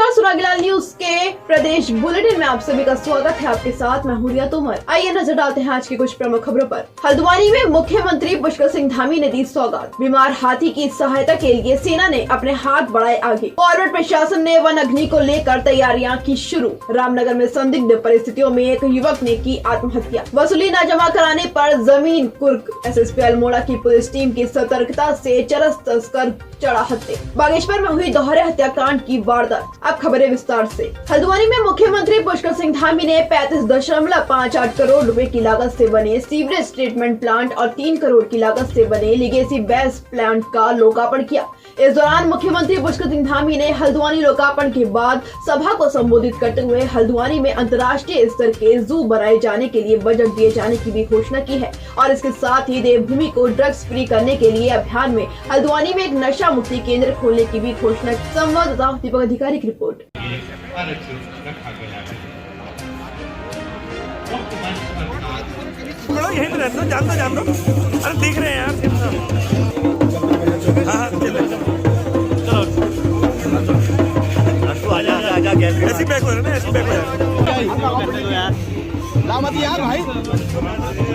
नमस्कार, सुरागीलाल न्यूज के प्रदेश बुलेटिन में आप सभी का स्वागत है। आपके साथ मैं हूं रिया तोमर। आइए नजर डालते हैं आज की कुछ प्रमुख खबरों पर। हल्द्वानी में मुख्यमंत्री पुष्कर सिंह धामी ने दी सौगात। बीमार हाथी की सहायता के लिए सेना ने अपने हाथ बढ़ाए आगे। फॉरवर्ड प्रशासन ने वन अग्नि को लेकर तैयारियां की शुरू। रामनगर में संदिग्ध परिस्थितियों में एक युवक ने की आत्महत्या। वसूली न जमा कराने पर जमीन कुर्क। एसएसपी अल्मोड़ा की पुलिस टीम की सतर्कता से चरस तस्कर चढ़ा हत्या। बागेश्वर में हुई दोहरे हत्याकांड की वारदात। अब खबरें विस्तार से। हल्द्वानी में मुख्यमंत्री पुष्कर सिंह धामी ने 35.58 करोड़ रुपए की लागत से बने सीवरेज ट्रीटमेंट प्लांट और 3 करोड़ की लागत से बने लीगेसी बेस प्लांट का लोकार्पण किया। इस दौरान मुख्यमंत्री पुष्कर सिंह धामी ने हल्द्वानी लोकार्पण के बाद सभा को संबोधित करते हुए हल्द्वानी में अंतर्राष्ट्रीय स्तर के जू बनाए जाने के लिए बजट दिए जाने की भी घोषणा की है और इसके साथ ही देवभूमि को ड्रग्स फ्री करने के लिए अभियान में हल्द्वानी में एक नशा मुक्ति केंद्र खोलने की भी घोषणा। संवाददाता दीपक अधिकारी की रिपोर्ट। यहीं पे रहते हो, जान दो। अरे देख रहे हैं यार। हाँ चलो आजा ऐसी पैक हो रहा है ना, ऐसी पैक हो रहा है लामती यार भाई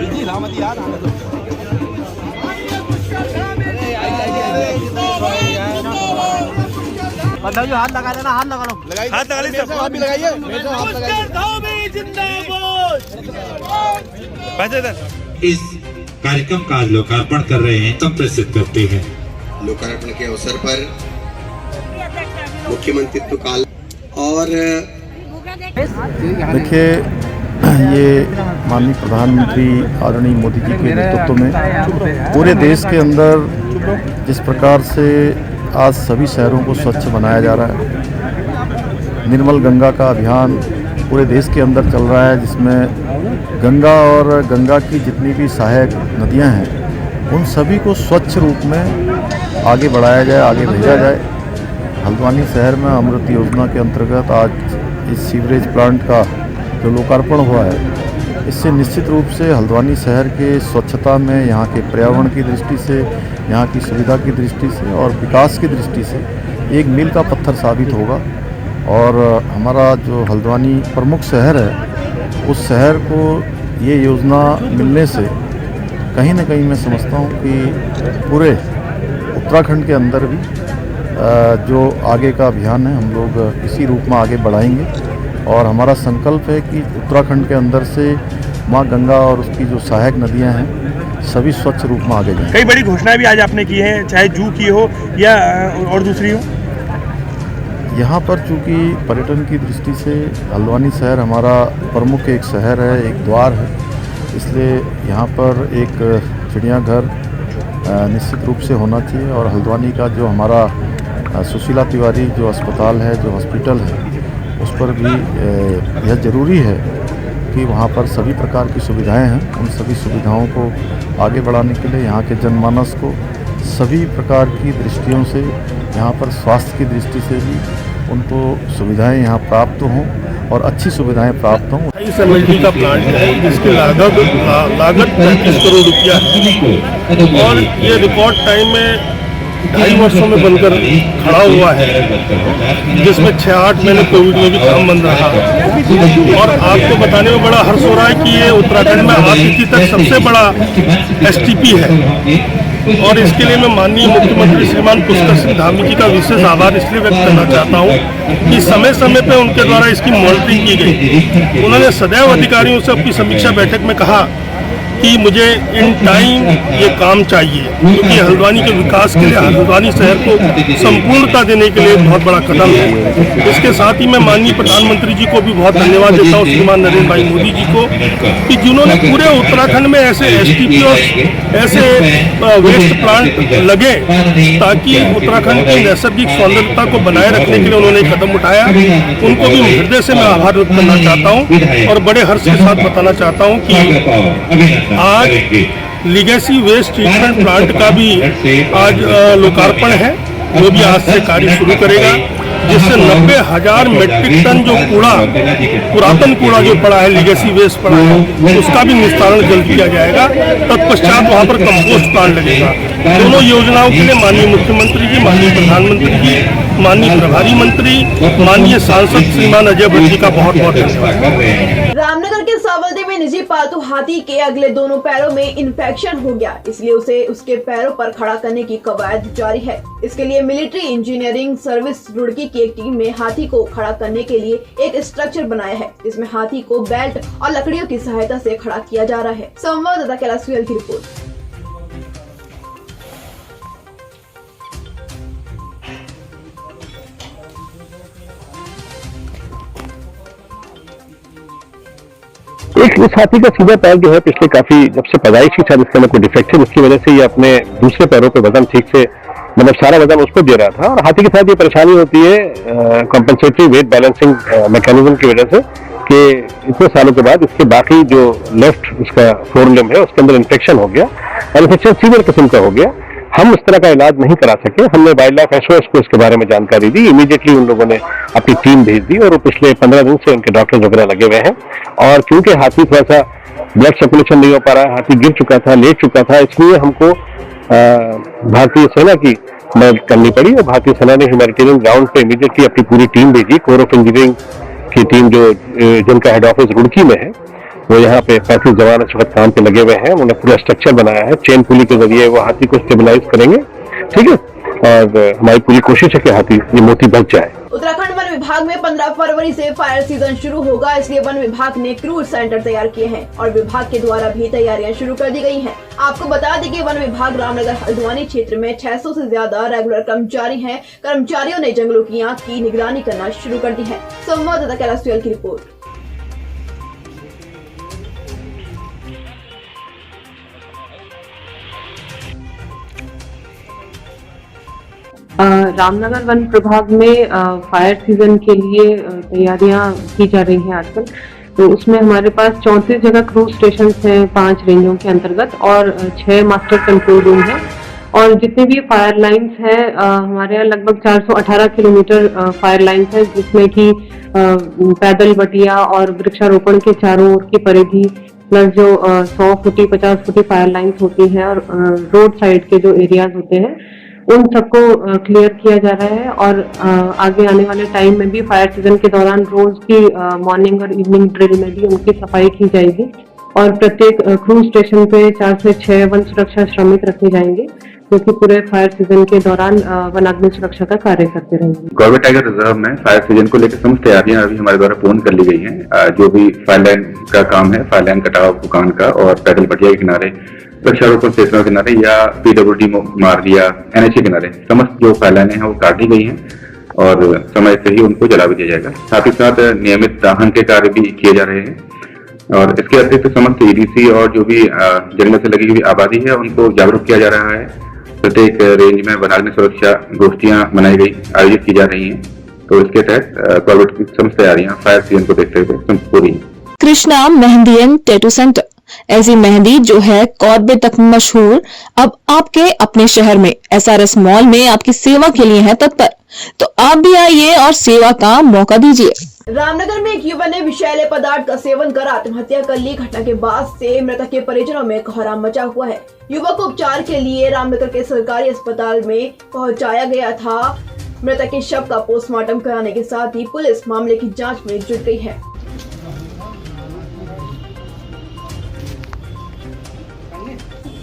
जी, लामती यार बताओ। हाथ लगा लेना, हाथ लगा लो, हाथ लगा लीजिए, आप भी लगाइए, हाथ लगाइए। इस कार्यक्रम का लोकार्पण कर रहे हैं, संप्रेषित करते हैं। लोकार्पण के अवसर पर मुख्यमंत्रित्व काल और देखिए, ये माननीय प्रधानमंत्री आदरणीय मोदी जी के नेतृत्व में पूरे देश के अंदर जिस प्रकार से आज सभी शहरों को स्वच्छ बनाया जा रहा है, निर्मल गंगा का अभियान पूरे देश के अंदर चल रहा है, जिसमें गंगा और गंगा की जितनी भी सहायक नदियां हैं उन सभी को स्वच्छ रूप में आगे बढ़ाया जाए, आगे भेजा जाए। हल्द्वानी शहर में अमृत योजना के अंतर्गत आज इस सीवरेज प्लांट का जो लोकार्पण हुआ है, इससे निश्चित रूप से हल्द्वानी शहर के स्वच्छता में, यहाँ के पर्यावरण की दृष्टि से, यहाँ की सुविधा की दृष्टि से और विकास की दृष्टि से एक मील का पत्थर साबित होगा। और हमारा जो हल्द्वानी प्रमुख शहर है, उस शहर को ये योजना मिलने से कहीं ना कहीं मैं समझता हूँ कि पूरे उत्तराखंड के अंदर भी जो आगे का अभियान है हम लोग इसी रूप में आगे बढ़ाएंगे और हमारा संकल्प है कि उत्तराखंड के अंदर से माँ गंगा और उसकी जो सहायक नदियाँ हैं सभी स्वच्छ रूप में आगे जाएं। कई बड़ी घोषणाएं भी आज आपने की हैं, चाहे जू की हो या और दूसरी हो। यहाँ पर चूँकि पर्यटन की दृष्टि से हल्द्वानी शहर हमारा प्रमुख एक शहर है, एक द्वार है, इसलिए यहाँ पर एक चिड़ियाघर निश्चित रूप से होना चाहिए। और हल्द्वानी का जो हमारा सुशीला तिवारी जो अस्पताल है, जो हॉस्पिटल है, उस पर भी यह ज़रूरी है कि वहाँ पर सभी प्रकार की सुविधाएं हैं। उन सभी सुविधाओं को आगे बढ़ाने के लिए यहाँ के जनमानस को सभी प्रकार की दृष्टियों से, यहाँ पर स्वास्थ्य की दृष्टि से भी उनको सुविधाएं यहाँ प्राप्त हों और अच्छी सुविधाएं प्राप्त हों। इस एमएलडी का प्लांट है जिसकी लागत 35 करोड़ रुपया है और ये रिकॉर्ड टाइम में 2.5 वर्षों में बनकर खड़ा हुआ है, जिसमें 6-8 महीने कोविड में भी काम बंद रहा। और आपको बताने में बड़ा हर्ष हो रहा है कि ये उत्तराखंड में आज तक सबसे बड़ा एसटीपी है और इसके लिए मैं माननीय मुख्यमंत्री श्रीमान पुष्कर सिंह धामी जी का विशेष आभार इसलिए व्यक्त करना चाहता हूँ कि समय समय पर उनके द्वारा इसकी मॉनिटरिंग की गई। उन्होंने सदैव अधिकारियों से अपनी समीक्षा बैठक में कहा कि मुझे इन टाइम ये काम चाहिए, क्योंकि हल्द्वानी के विकास के लिए, हल्द्वानी शहर को संपूर्णता देने के लिए बहुत बड़ा कदम है। इसके साथ ही मैं माननीय प्रधानमंत्री जी को भी बहुत धन्यवाद देता हूँ, श्रीमान नरेंद्र भाई मोदी जी को, कि जिन्होंने पूरे उत्तराखंड में ऐसे एसटीपी और ऐसे वेस्ट प्लांट लगे ताकि उत्तराखंड की नैसर्गिक सौंदर्यता को बनाए रखने के लिए उन्होंने कदम उठाया। उनको भी हृदय से मैं आभार व्यक्त करना चाहता हूँ और बड़े हर्ष के साथ बताना चाहता हूँ कि आज लीगेसी वेस्ट ट्रीटमेंट प्लांट का भी आज लोकार्पण है, जो भी आज से कार्य शुरू करेगा, जिससे 90,000 मेट्रिक टन जो कूड़ा, पुरातन कूड़ा जो पड़ा है, लीगेसी वेस्ट पड़ा है, उसका भी निस्तारण जल्द किया जाएगा। तत्पश्चात वहाँ पर कंपोस्ट प्लांट लगेगा। दोनों योजनाओं के लिए माननीय मुख्यमंत्री जी, माननीय प्रधानमंत्री जी माननीय प्रभारी मंत्री माननीय सांसद श्रीमान अजय भट्ट जी का बहुत बहुत धन्यवाद। रामनगर के सावलदे में निजी पालतू हाथी के अगले दोनों पैरों में इन्फेक्शन हो गया, इसलिए उसे उसके पैरों पर खड़ा करने की कवायद जारी है। इसके लिए मिलिट्री इंजीनियरिंग सर्विस रुड़की की एक टीम ने हाथी को खड़ा करने के लिए एक स्ट्रक्चर बनाया है, जिसमें हाथी को बेल्ट और लकड़ियों की सहायता से खड़ा किया जा रहा है। संवाददाता कैलाश सुयल की रिपोर्ट। इस हाथी का सीधा पैर जो है पिछले काफी जब से पैदाइश की शायद इसके अंदर कोई डिफेक्ट है, जिसकी वजह से ये अपने दूसरे पैरों पे वजन ठीक से मतलब सारा वजन उस पर दे रहा था। और हाथी के साथ ये परेशानी होती है कॉम्पेंसेटरी वेट बैलेंसिंग मैकेनिज्म की वजह से कि इतने सालों के बाद इसके बाकी जो लेफ्ट उसका फोर लिम्ब है उसके अंदर इन्फेक्शन हो गया और इन्फेक्शन सीवियर किस्म का हो गया। हम उस तरह का इलाज नहीं करा सके। हमने वाइल्ड लाइफ एसओएस को इसके बारे में जानकारी दी। इमीडिएटली उन लोगों ने अपनी टीम भेज दी और वो पिछले 15 दिन से उनके डॉक्टर वगैरह लगे हुए हैं। और क्योंकि हाथी थोड़ा सा ब्लड सर्कुलेशन नहीं हो पा रहा है, हाथी गिर चुका था, लेट चुका था, इसलिए हमको भारतीय सेना की मदद करनी पड़ी और भारतीय सेना ने ह्यूमैनिटेरियन ग्राउंड पे इमीडिएटली अपनी पूरी टीम भेजी। कोर ऑफ इंजीनियरिंग की टीम जो जिनका हेड ऑफिस रुड़की में है, वो यहाँ पे 35 जवान इस वक्त काम पे लगे हुए हैं। उन्होंने पूरा स्ट्रक्चर बनाया है, चेन पुली के जरिए वो हाथी को स्टेबलाइज करेंगे, ठीक है। और हमारी पूरी कोशिश है कि हाथी ये मोती बच जाए। उत्तराखंड वन विभाग में 15 फरवरी से फायर सीजन शुरू होगा, इसलिए वन विभाग ने क्रूज सेंटर तैयार किए हैं और विभाग के द्वारा भी तैयारियां शुरू कर दी गई हैं। आपको बता दें कि वन विभाग रामनगर हल्द्वानी क्षेत्र में 600 से ज्यादा रेगुलर कर्मचारी हैं। कर्मचारियों ने जंगलों की आग की निगरानी करना शुरू कर दी है। संवाददाता कैलाश सुयल की रिपोर्ट। रामनगर वन प्रभाग में फायर सीजन के लिए तैयारियां की जा रही हैं आजकल। तो उसमें हमारे पास 34 जगह क्रूज स्टेशन हैं 5 रेंजों के अंतर्गत और 6 मास्टर कंट्रोल रूम हैं। और जितने भी फायर लाइंस हैं हमारे यहाँ लगभग 418 किलोमीटर फायर लाइंस है, जिसमें कि पैदल बटिया और वृक्षारोपण के चारों ओर की परिधि प्लस जो 100 फुटी 50 फुटी फायर लाइंस होती हैं और रोड साइड के जो एरियाज होते हैं उन सबको क्लियर किया जा रहा है। और आगे आने वाले टाइम में भी फायर सीजन के दौरान रोज की मॉर्निंग और इवनिंग ड्रिल में भी उनकी सफाई की जाएगी और प्रत्येक क्रूज स्टेशन पे 4 से 6 वन सुरक्षा श्रमिक रखे जाएंगे, जो कि पूरे फायर सीजन के दौरान वनाग्नि सुरक्षा का कार्य करते रहेंगे। गॉर्बेट टाइगर रिजर्व में फायर सीजन को लेकर समस्त तैयारियां अभी हमारे द्वारा पूर्ण कर ली गई हैं। जो भी फायर लाइन का काम है, फायर लाइन कटाव दुकान का और पैदल बटिया के किनारे, वृक्षारोपण स्टेशनों के किनारे या पीडब्ल्यूडी मार्ग या एनएच के किनारे समस्त जो फायर लाइनें हैं वो काट दी गई हैं और समय से ही उनको जला भी दिया जाएगा। साथ ही साथ नियमित दाहन के कार्य भी किए जा रहे हैं और इसके अतिरिक्त समस्त ईडीसी और जो भी जंगल से लगी हुई आबादी है उनको जागरूक किया जा रहा है। प्रत्येक रेंज में वनाग्नि सुरक्षा गोष्ठियां बनाई गई, आयोजित की जा रही हैं। तो इसके तहत कॉर्बेट की समस्त तैयारियां फायर सीजन को देखते हुए पूरी। Krishna mehndi and tattoo centre, ऐसी मेहंदी जो है कॉर्बेट तक मशहूर, अब आपके अपने शहर में एसआरएस मॉल में आपकी सेवा के लिए है तत्पर। तो आप भी आइए और सेवा का मौका दीजिए। रामनगर में एक युवक ने विषैले पदार्थ का सेवन कर आत्महत्या कर ली। घटना के बाद से मृतक के परिजनों में कोहराम मचा हुआ है। युवक को उपचार के लिए रामनगर के सरकारी अस्पताल में पहुंचाया गया था। मृतक के शव का पोस्टमार्टम कराने के साथ ही पुलिस मामले की जांच में जुट गई है।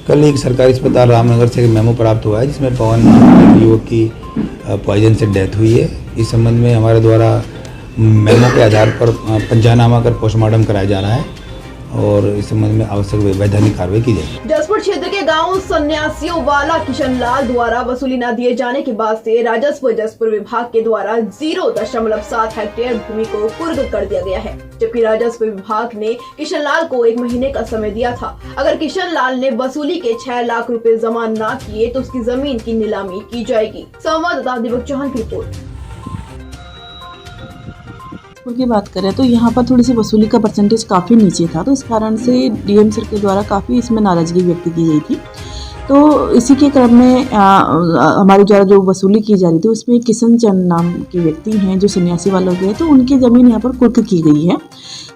कल एक सरकारी अस्पताल रामनगर से मेमो प्राप्त हुआ है जिसमें पवन नाम के युवक की पॉइजन से डेथ हुई है। इस संबंध में हमारे द्वारा मेमो के आधार पर पंचनामा कर पोस्टमार्टम कराया जा रहा है और इस संबंध में आवश्यक वैधानिक कार्रवाई की जाएगी। जसपुर क्षेत्र के गांव सन्यासियों वाला किशन लाल द्वारा वसूली न दिए जाने के बाद से राजस्व जसपुर विभाग के द्वारा 0.7 हेक्टेयर भूमि को कुर्क कर दिया गया है, जबकि राजस्व विभाग ने किशन लाल को 1 महीने का समय दिया था। अगर किशन लाल ने वसूली के 6 लाख रुपए जमा न किए तो उसकी जमीन की नीलामी की जाएगी। संवाददाता दीपक चौहान की रिपोर्ट। की बात करें तो यहाँ पर थोड़ी सी वसूली का परसेंटेज काफ़ी नीचे था, तो इस कारण से डीएम सर के द्वारा काफ़ी इसमें नाराजगी व्यक्त की गई थी। तो इसी के क्रम में हमारे द्वारा जो वसूली की जा रही थी उसमें किशन चंद नाम के व्यक्ति हैं जो सन्यासी वालों के हैं, तो उनकी ज़मीन यहाँ पर कुर्क की गई है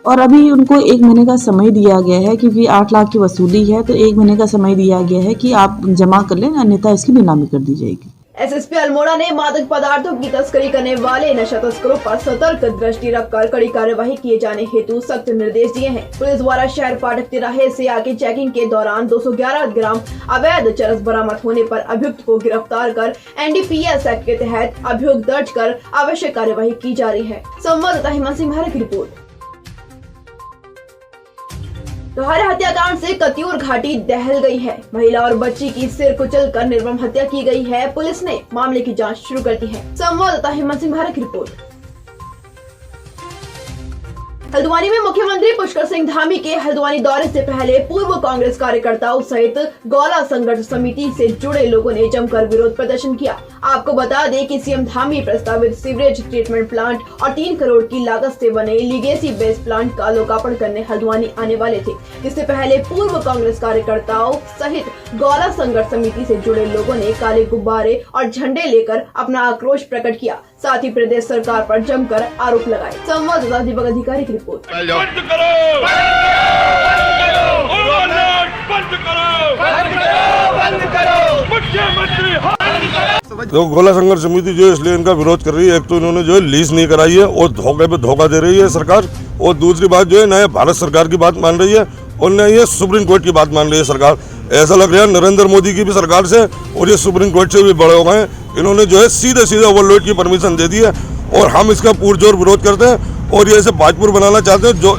और अभी उनको 1 महीने का समय दिया गया है, क्योंकि 8 लाख की वसूली है तो 1 महीने का समय दिया गया है कि आप जमा कर लें, अन्यथा इसकी नीलामी कर दी जाएगी। एसएसपी अल्मोड़ा ने मादक पदार्थों की तस्करी करने वाले नशा तस्करों पर सतर्क दृष्टि रखकर कड़ी कार्यवाही किए जाने हेतु सख्त निर्देश दिए हैं। पुलिस द्वारा शहर फाटक तिराहे से आगे चेकिंग के दौरान 211 ग्राम अवैध चरस बरामद होने पर अभियुक्त को गिरफ्तार कर एनडीपीएस एक्ट के तहत अभियोग दर्ज कर आवश्यक कार्यवाही की जा रही है। संवाददाता हिमांशु सिंह महारा की रिपोर्ट। दोहरे हत्याकांड से कतियूर घाटी दहल गई है। महिला और बच्ची की सिर कुचलकर निर्मम हत्या की गई है। पुलिस ने मामले की जांच शुरू कर दी है। संवाददाता हिमांशु सिंह महारा की रिपोर्ट। हल्द्वानी में मुख्यमंत्री पुष्कर सिंह धामी के हल्द्वानी दौरे से पहले पूर्व कांग्रेस कार्यकर्ताओं सहित गौला संघर्ष समिति से जुड़े लोगों ने जमकर विरोध प्रदर्शन किया। आपको बता दें कि सीएम धामी प्रस्तावित सीवरेज ट्रीटमेंट प्लांट और 3 करोड़ की लागत से बने लीगेसी बेस प्लांट का लोकार्पण करने हल्द्वानी आने वाले थे। इससे पहले पूर्व कांग्रेस कार्यकर्ताओं सहित गौला संघर्ष समिति से जुड़े लोगों ने काले गुब्बारे और झंडे लेकर अपना आक्रोश प्रकट किया। साथ ही प्रदेश सरकार पर जमकर आरोप लगाए। संवाददाता दीपक अधिकारी की रिपोर्ट। तो गोला संघर्ष समिति जो है इसलिए इनका विरोध कर रही है। एक तो इन्होंने जो है लीज नहीं कराई है और धोखे पे धोखा दे रही है सरकार, और दूसरी बात जो है नया भारत सरकार की बात मान रही है और न ये सुप्रीम कोर्ट की बात मान रही है सरकार। ऐसा लग रहा है नरेंद्र मोदी की भी सरकार से और ये सुप्रीम कोर्ट से भी बड़े हो गए। इन्होंने जो है सीधे सीधे ओवरलोड की परमिशन दे दी है और हम इसका पुरजोर विरोध करते हैं। और ये ऐसे भाजपुर बनाना चाहते हैं, जो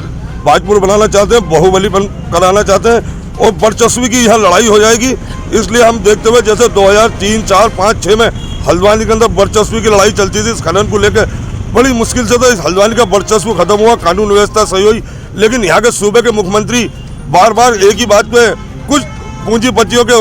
भाजपुर बनाना चाहते हैं, बाहुबली कराना चाहते हैं और वर्चस्वी की यहाँ लड़ाई हो जाएगी। इसलिए हम देखते हुए जैसे 2003, 4, 5, 6 में हल्द्वानी के अंदर वर्चस्वी की लड़ाई चलती थी, इस खनन को लेकर बड़ी मुश्किल से तो इस हल्द्वानी का वर्चस्व खत्म हुआ, कानून व्यवस्था सही हुई। लेकिन यहाँ के सूबे के मुख्यमंत्री बार बार एक ही बात पे कुछ पूंजीपतियों के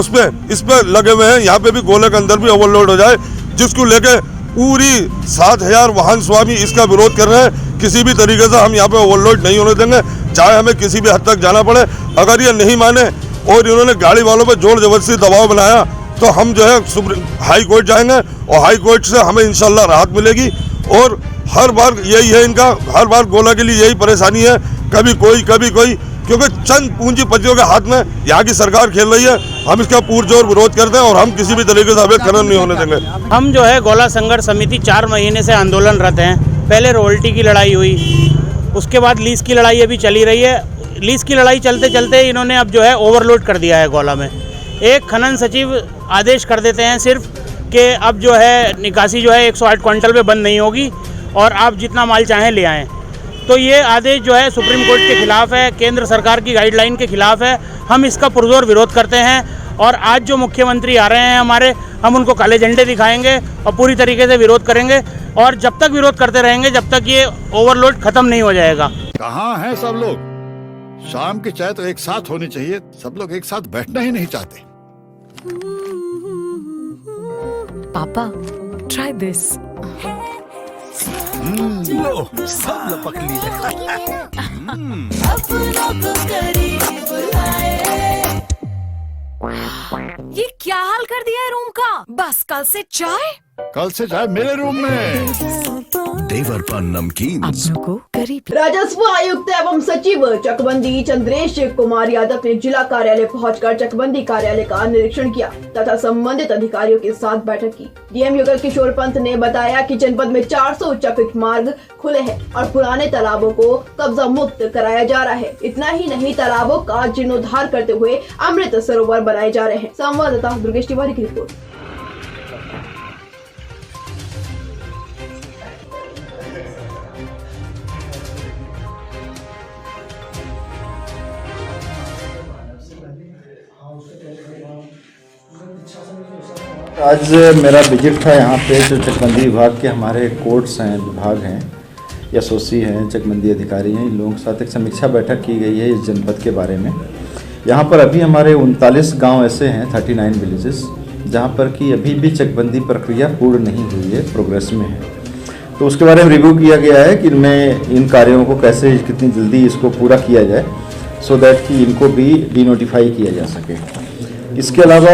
इस पे लगे हुए हैं। यहाँ पे भी गोले के अंदर भी ओवरलोड हो जाए, जिसको लेके पूरी 7000 वाहन स्वामी इसका विरोध कर रहे हैं। किसी भी तरीके से हम यहाँ पे ओवरलोड नहीं होने देंगे, चाहे हमें किसी भी हद तक जाना पड़े। अगर ये नहीं माने और इन्होंने गाड़ी वालों पर जोर जबरदस्ती दबाव बनाया तो हम जो है हाई कोर्ट जाएंगे और हाई कोर्ट से हमें इंशाल्लाह राहत मिलेगी। और हर बार यही है इनका, हर बार गोला के लिए यही परेशानी है, कभी कोई कभी कोई, क्योंकि चंद पूंजीपतियों के हाथ में यहाँ की सरकार खेल रही है। हम इसका पुरजोर विरोध करते हैं और हम किसी भी तरीके से अवैध खनन नहीं होने देंगे। हम जो है गोला संघर्ष समिति 4 महीने से आंदोलनरत हैं। पहले रॉयल्टी की लड़ाई हुई, उसके बाद लीज की लड़ाई अभी चली रही है। लीज की लड़ाई चलते चलते इन्होंने अब जो है ओवरलोड कर दिया है गोला में। एक खनन सचिव आदेश कर देते हैं सिर्फ कि अब जो है निकासी जो है 108 क्विंटल पे बंद नहीं होगी और आप जितना माल चाहें ले आएँ। तो ये आदेश जो है सुप्रीम कोर्ट के खिलाफ है, केंद्र सरकार की गाइडलाइन के खिलाफ है। हम इसका पुरजोर विरोध करते हैं और आज जो मुख्यमंत्री आ रहे हैं हमारे, हम उनको काले झंडे दिखाएंगे और पूरी तरीके से विरोध करेंगे और जब तक विरोध करते रहेंगे जब तक ये ओवरलोड खत्म नहीं हो जाएगा। कहाँ हैं सब लोग? शाम की चाय तो एक साथ होनी चाहिए, सब लोग एक साथ बैठना ही नहीं चाहते। पापा, ट्राई दिस। लो, सब लपक लिए। ये क्या हाल कर दिया है रूम का? बस कल से चाय मेरे रूम में। देवर पर नमकीन को करीब। राजस्व आयुक्त एवं सचिव चकबंदी चंद्रेश कुमार यादव ने जिला कार्यालय पहुंचकर चकबंदी कार्यालय का निरीक्षण किया तथा संबंधित अधिकारियों के साथ बैठक की। डीएम युगल किशोर पंत ने बताया कि जनपद में 400 उच्च पिच मार्ग खुले हैं और पुराने तालाबों को कब्जा मुक्त कराया जा रहा है। इतना ही नहीं, तालाबों का जीर्णोद्धार करते हुए अमृत सरोवर बनाए जा रहे हैं। संवाददाता दुर्गेश तिवारी की रिपोर्ट। आज मेरा विजिट था यहाँ पे, जो चकबंदी विभाग के हमारे कोर्ट्स हैं, विभाग हैं, एसओसी हैं, चकबंदी अधिकारी हैं, इन लोगों के साथ एक समीक्षा बैठक की गई है इस जनपद के बारे में। यहाँ पर अभी हमारे 39 गांव ऐसे हैं, 39 विलेजेस, जहाँ पर कि अभी भी चकबंदी प्रक्रिया पूर्ण नहीं हुई है, प्रोग्रेस में है। तो उसके बारे में रिव्यू किया गया है कि इनमें इन कार्यों को कैसे कितनी जल्दी इसको पूरा किया जाए, सो दैट कि इनको भी डिनोटिफाई किया जा सके। इसके अलावा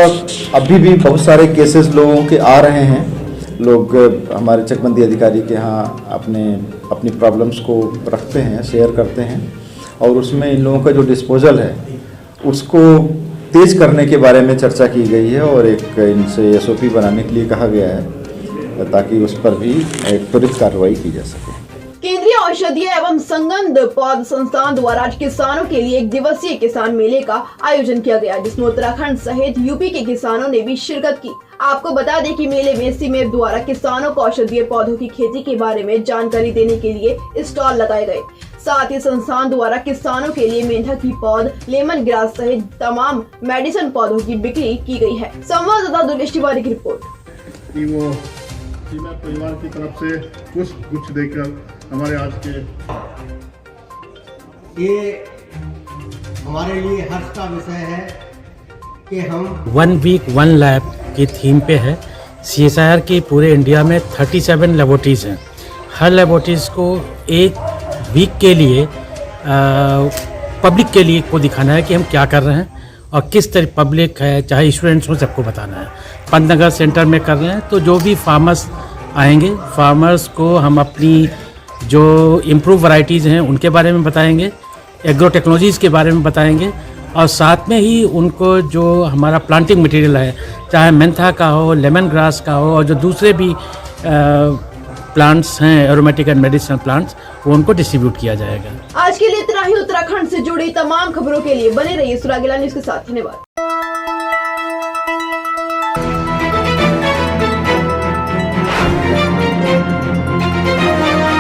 अभी भी बहुत सारे केसेस लोगों के आ रहे हैं। लोग हमारे चकबंदी अधिकारी के यहाँ अपनी प्रॉब्लम्स को रखते हैं, शेयर करते हैं और उसमें इन लोगों का जो डिस्पोजल है उसको तेज करने के बारे में चर्चा की गई है और एक इनसे एसओपी बनाने के लिए कहा गया है ताकि उस पर भी एक त्वरित कार्रवाई की जा सके। केंद्रीय औषधीय एवं संगंध पौध संस्थान द्वारा आज किसानों के लिए एक दिवसीय किसान मेले का आयोजन किया गया, जिसमें उत्तराखंड सहित यूपी के किसानों ने भी शिरकत की। आपको बता दें कि मेले में सीमेप द्वारा किसानों को औषधीय पौधों की खेती के बारे में जानकारी देने के लिए स्टॉल लगाए गए। साथ ही संस्थान द्वारा किसानों के लिए मेंढक की पौध, लेमन ग्रास सहित तमाम मेडिसिन पौधों की बिक्री की गई है। संवाददाता दुर्गेश तिवारी की रिपोर्ट। वो सीमेप परिवार की तरफ से कुछ देकर हमारे आज के ये हमारे लिए हर्ष का विषय है कि हम 1 वीक 1 लैब की थीम पे है। CSIR के पूरे इंडिया में 37 लेबोरेटरीज हैं। हर लेबोरेटरीज को एक वीक के लिए पब्लिक के लिए को दिखाना है कि हम क्या कर रहे हैं और किस तरह पब्लिक है चाहे स्टूडेंट्स हो सबको बताना है। पंतनगर सेंटर में कर रहे हैं तो जो भी फार्मर्स आएंगे, फार्मर्स को हम अपनी जो इम्प्रूव वैरायटीज़ हैं उनके बारे में बताएंगे, एग्रो टेक्नोलॉजीज़ के बारे में बताएंगे और साथ में ही उनको जो हमारा प्लांटिंग मटेरियल है, चाहे मेंथा का हो, लेमन ग्रास का हो और जो दूसरे भी प्लांट्स हैं एरोमेटिक एंड मेडिसिनल प्लांट्स, वो उनको डिस्ट्रीब्यूट किया जाएगा। आज के लिए इतना ही। उत्तराखंड से जुड़ी तमाम खबरों के लिए बने रहिए सुरागीला न्यूज़ के साथ। धन्यवाद।